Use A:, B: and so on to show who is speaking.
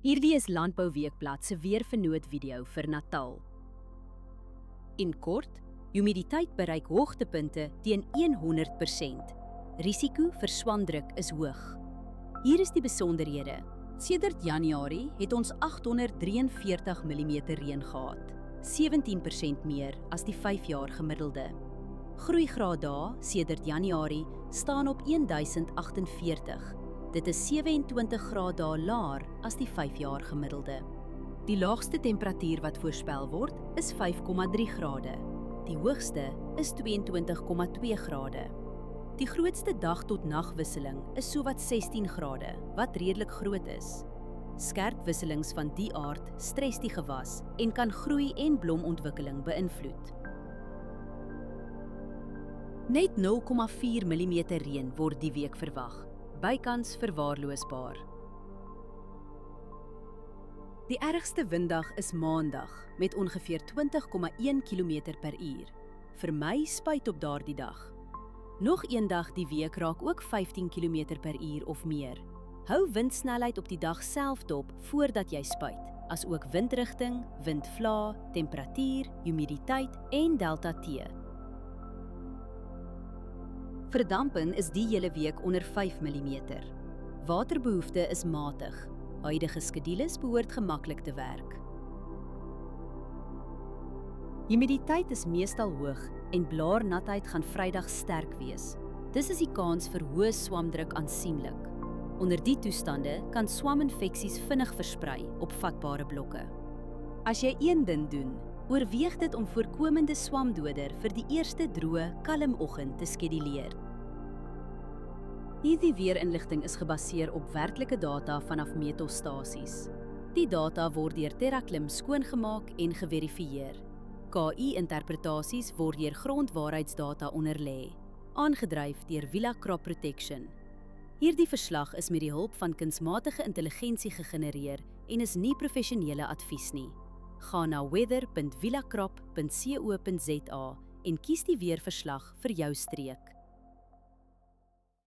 A: Hierdie is Landbouweekblad se weervernoot video vir Natal. In kort, humiditeit bereik hoogtepunte teen 100%. Risiko vir swamdruk is hoog. Hier is die besonderhede. Sedert Januarie het ons 843 mm reën gehad, 17% meer as die 5-jaar gemiddelde. Groeigraad dae sedert Januarie staan op 1048. Dit is 27 grade dae laer as die 5-jaar gemiddelde. Die laagste temperatuur wat voorspel word is 5,3 grade. Die hoogste is 22,2 grade. Die grootste dag tot nagwisseling is sowat 16 grade, wat redelik groot is. Skerp wisselings van die aard stres die gewas en kan groei en blomontwikkeling beïnvloed. Net 0,4 mm reën word die week verwag, bykans verwaarloosbaar. Die ergste winddag is Maandag met ongeveer 20,1 km/h. Vir my spuit op daardie dag. Nog een dag die week raak ook 15 km/h of meer. Hou windsnelheid op die dag self dop voordat jy spuit, as ook windrigting, windvlae, temperatuur, humiditeit en delta T. Verdampen is die hele week onder 5 mm. Waterbehoefte is matig. Huidige skedules behoort gemaklik te werk. Humiditeit is meestal hoog en blaarnatheid gaan Vrydag sterk wees. Dis is die kans vir hoë swamdruk aansienlik. Onder die toestande kan swaminfeksies vinnig versprei op vatbare blokke. As jy een ding doen, oorweeg dit om voorkomende swamdoder vir die eerste droë, kalm oggend te skeduleer. Hierdie weerinligting is gebaseer op werklike data vanaf meetstasies. Die data word deur TerraClim skoongemaak en geverifieer. KI-interpretasies word deur grondwaarheidsdata onderlê, aangedryf deur Villa Crop Protection. Hierdie verslag is met die hulp van kunsmatige intelligensie gegenereer en is nie professionele advies nie. Ga na weather.villacrop.co.za en kies die weerverslag vir jou streek.